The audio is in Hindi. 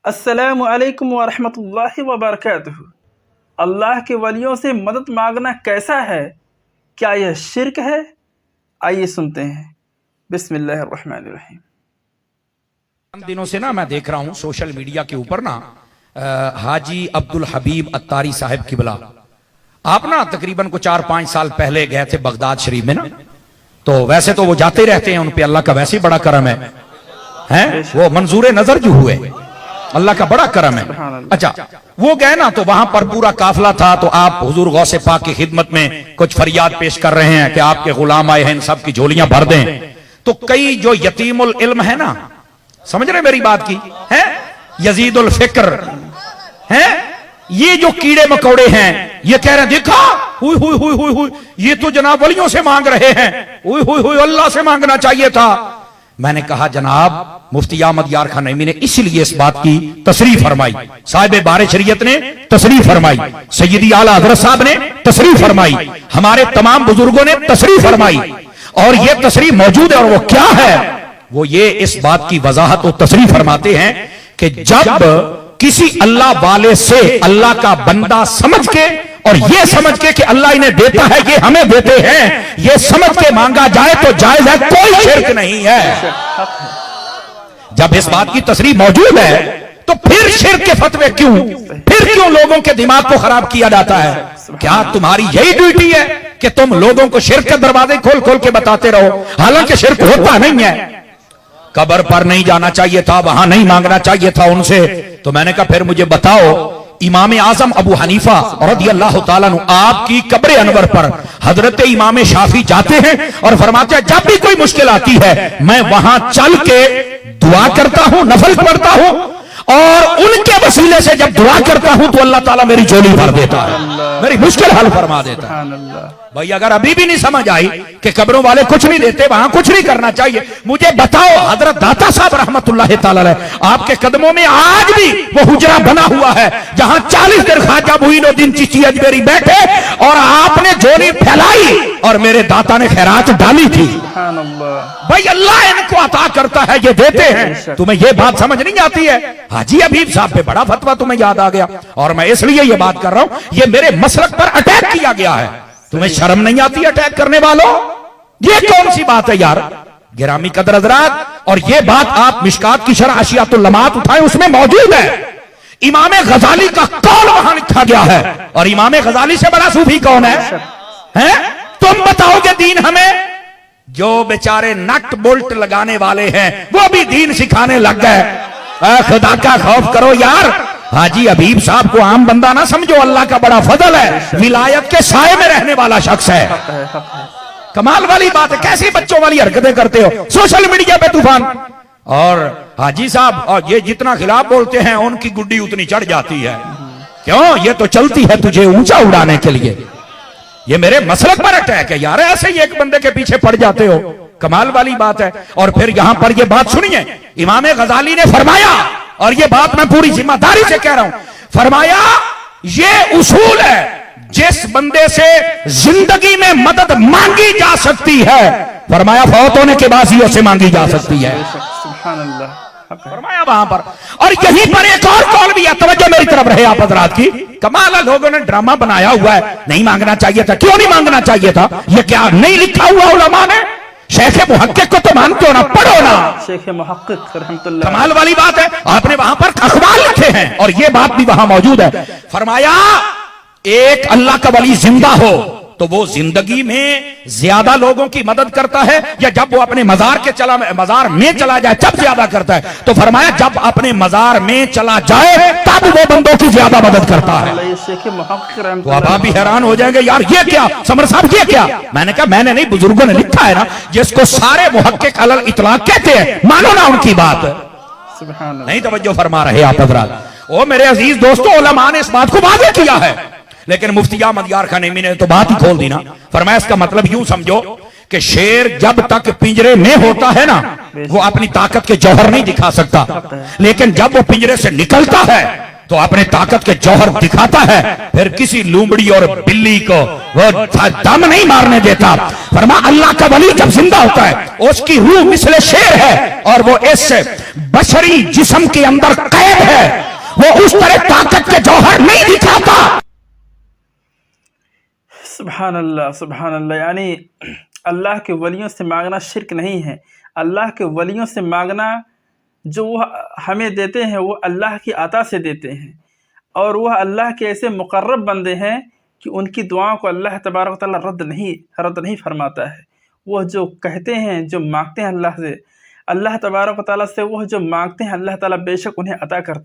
अस्सलामु अलैकुम वरहमतुल्लाहि वबरकातुहू। अल्लाह के वलियों से मदद मांगना कैसा है, क्या यह शिर्क है? आइए सुनते हैं। बिस्मिल्लाहिर्रहमानिर्रहीम। दिनों से ना मैं देख रहा हूं सोशल मीडिया के ऊपर ना हाजी अब्दुल हबीब अत्तारी साहब किबला, आप ना तकरीबन को 4-5 साल पहले गए थे बगदाद शरीफ में ना। तो वैसे तो वो जाते रहते हैं, उन पे अल्लाह का वैसे ही बड़ा करम है वो मंजूर नजर जो हुए, अल्लाह का बड़ा करम है। अच्छा, वो गए ना तो वहां पर पूरा काफिला था, तो आप हुजूर गौसे पाक की खिदमत में कुछ फरियाद पेश कर रहे हैं कि आपके गुलाम आए हैं, इन सब की झोलियां भर दें। तो कई जो यतीमुल इल्म है ना, समझ रहे मेरी बात की है, यजीदुल फिक्र है, ये जो कीड़े मकोड़े हैं ये कह रहे हैं देखा हुई हुई हुई हुई हुई, ये तो जनाब वलियों से मांग रहे हैं, हुई हुई हुई अल्लाह से मांगना चाहिए था। मैंने कहा जनाब मुफ्ती अहमद यार खान नईमी ने इसलिए इस बात की तसरीह फरमाई, साहिब बारे शरीयत ने तसरीह फरमाई, सैयदी आला हजरत साहब ने तसरीह फरमाई, हमारे तमाम बुजुर्गों ने तसरीह फरमाई, और ये तसरीह मौजूद है। और वो क्या है, वो ये इस बात की वजाहत और तसरीह फरमाते हैं कि जब किसी अल्लाह वाले से अल्लाह का बंदा समझ के और ये समझ के कि अल्लाह इन्हें देता है, ये हमें देते हैं, ये समझ के मांगा जाए तो जायज है, कोई शिर्क नहीं है। जब इस बात की तसरीह मौजूद है तो फिर शिर्क के फतवे क्यों, फिर क्यों लोगों के दिमाग को खराब किया जाता है? क्या तुम्हारी यही ड्यूटी है कि तुम लोगों को शिर्क के दरवाजे खोल खोल के बताते रहो, हालांकि शिर्क होता नहीं है? कब्र पर नहीं जाना चाहिए था, वहां नहीं मांगना चाहिए था उनसे। तो मैंने कहा फिर मुझे बताओ, इमाम आजम अबू हनीफा रज़ियल्लाहु ताला अन्हु आपकी कब्र अनवर पर हजरत इमाम शाफी जाते हैं और फरमाते हैं जब भी कोई मुश्किल आती है मैं वहां चल के दुआ करता हूं, नफल पढ़ता हूं, और उनके वसीले से जब दुआ करता हूं तो अल्लाह ताला मेरी झोली भर देता है, मेरी मुश्किल हल फरमा देता है। भाई अगर अभी भी नहीं समझ आई कि कब्रों वाले कुछ नहीं देते, वहां कुछ नहीं करना चाहिए, मुझे बताओ हजरत दाता साहब रहमतुल्लाह ताला अलैह आपके कदमों में आज भी वो हुजरा बना हुआ है जहां 40 दिन ख्वाजा मुईनुद्दीन चिश्ती अजमेरी बैठे और आपने झोली फैलाई और मेरे दाता ने खैरात डाली थी। भाई अल्लाह इनको अता करता है, ये देते हैं। तुम्हें ये बात समझ नहीं आती है? हाजी हबीब साहब पे बड़ा फतवा तुम्हें याद आ गया, और मैं इसलिए ये बात कर रहा हूं, ये मेरे मसलक पर अटैक किया गया है। तुम्हें शर्म नहीं आती अटैक करने वालों? ये कौन सी बात है यार? गिरामी कदर हज़रात, और ये बात आप मिशकात की शरह अशियातुल लमात उठाएं, उसमें मौजूद है। इमाम गजाली का कौल वहां लिखा गया है, और इमाम गजाली से बड़ा सूफी कौन है? तुम बताओगे दीन हमें? जो बेचारे नट बोल्ट लगाने वाले हैं वो भी दीन सिखाने लग गए। खुदा का खौफ करो यार। हाजी हबीब साहब को आम बंदा ना समझो, अल्लाह का बड़ा फजल है, विलायत के साए में रहने वाला शख्स है। कमाल वाली बात है, कैसी बच्चों वाली हरकतें करते हो सोशल मीडिया पे तूफान। और हाजी साहब और ये जितना खिलाफ बोलते हैं उनकी गुड्डी उतनी चढ़ जाती है। क्यों? ये तो चलती है तुझे ऊंचा उड़ाने के लिए। ये मेरे मसलक पर अटैक है यार, ऐसे ही एक बंदे के पीछे पड़ जाते हो, कमाल वाली बात है। और फिर यहां पर ये बात सुनिए, इमाम गजाली ने फरमाया, और ये बात मैं पूरी जिम्मेदारी से कह रहा हूं, फरमाया ये उसूल है जिस बंदे से जिंदगी में मदद मांगी जा सकती है, फरमाया फौत होने के बाद ही उसे मांगी जा सकती है। फरमाया वहां पर। और यहीं पर एक और कौल भी है, तवज्जो मेरी तरफ रहे आप हजरात की। कमाल है, लोगों ने ड्रामा बनाया हुआ है, नहीं मांगना चाहिए था। क्यों नहीं मांगना चाहिए था? ये क्या नहीं लिखा हुआ उलमा ने? शेख मुहक्किक को तो मानते हो ना, पढ़ो ना। शेख मुहक्किक रहमतुल्लाह। कमाल वाली बात है, आपने वहां पर अखबार लिखे हैं और ये बात भी वहां मौजूद है। फरमाया एक अल्लाह का वली जिंदा हो तो वो जिंदगी में ज्यादा लोगों की मदद करता है, या जब वो अपने मजार में चला जाए तब ज्यादा करता है? तो फरमाया जब अपने मजार में चला जाए तब वो बंदों की ज्यादा मदद करता है। तो अब आप भी हैरान हो जाएंगे यार ये क्या समर साहब, ये क्या? मैंने कहा मैंने नहीं, बुजुर्गों ने लिखा है ना, जिसको सारे मुहक्किक अलल इतलाक कहते हैं, मानो ना उनकी बात। नहीं तवज्जो फरमा रहे आप हज़रात। ओ मेरे अजीज दोस्तों, उलमा ने इस बात को वाज़ेह किया है, लेकिन मुफ्ती अहमद यार खान नईमी ने तो बात ही खोल दी ना। फरमाया इसका मतलब यूं समझो कि शेर जब तक पिंजरे में होता है ना, वो अपनी ताकत के जौहर नहीं दिखा सकता, लेकिन जब वो पिंजरे से निकलता है तो अपने ताकत के जौहर दिखाता है। फिर किसी लूमड़ी और बिल्ली को वो दम नहीं मारने देता। फरमा अल्लाह का वली जब जिंदा होता है उसकी रूह मिसले शेर है और वो इस बशरी जिस्म के अंदर कैद है वो उस तरह ताकत के जौहर नहीं दिखाता। सुभान अल्लाह, सुभान अल्लाह। यानी अल्लाह के वलियों से मांगना शिर्क नहीं है। अल्लाह के वलियों से मांगना, जो वह हमें देते हैं वो अल्लाह की अता से देते हैं, और वह अल्लाह के ऐसे मुकर्रब बंदे हैं कि उनकी दुआओं को अल्लाह तबारक व तआला रद्द नहीं फरमाता है। वह जो कहते हैं, जो मांगते हैं अल्लाह से, अल्लाह तबारक व तआला से, वह जो मांगते हैं अल्लाह ताला बेशक उन्हें अता करता है।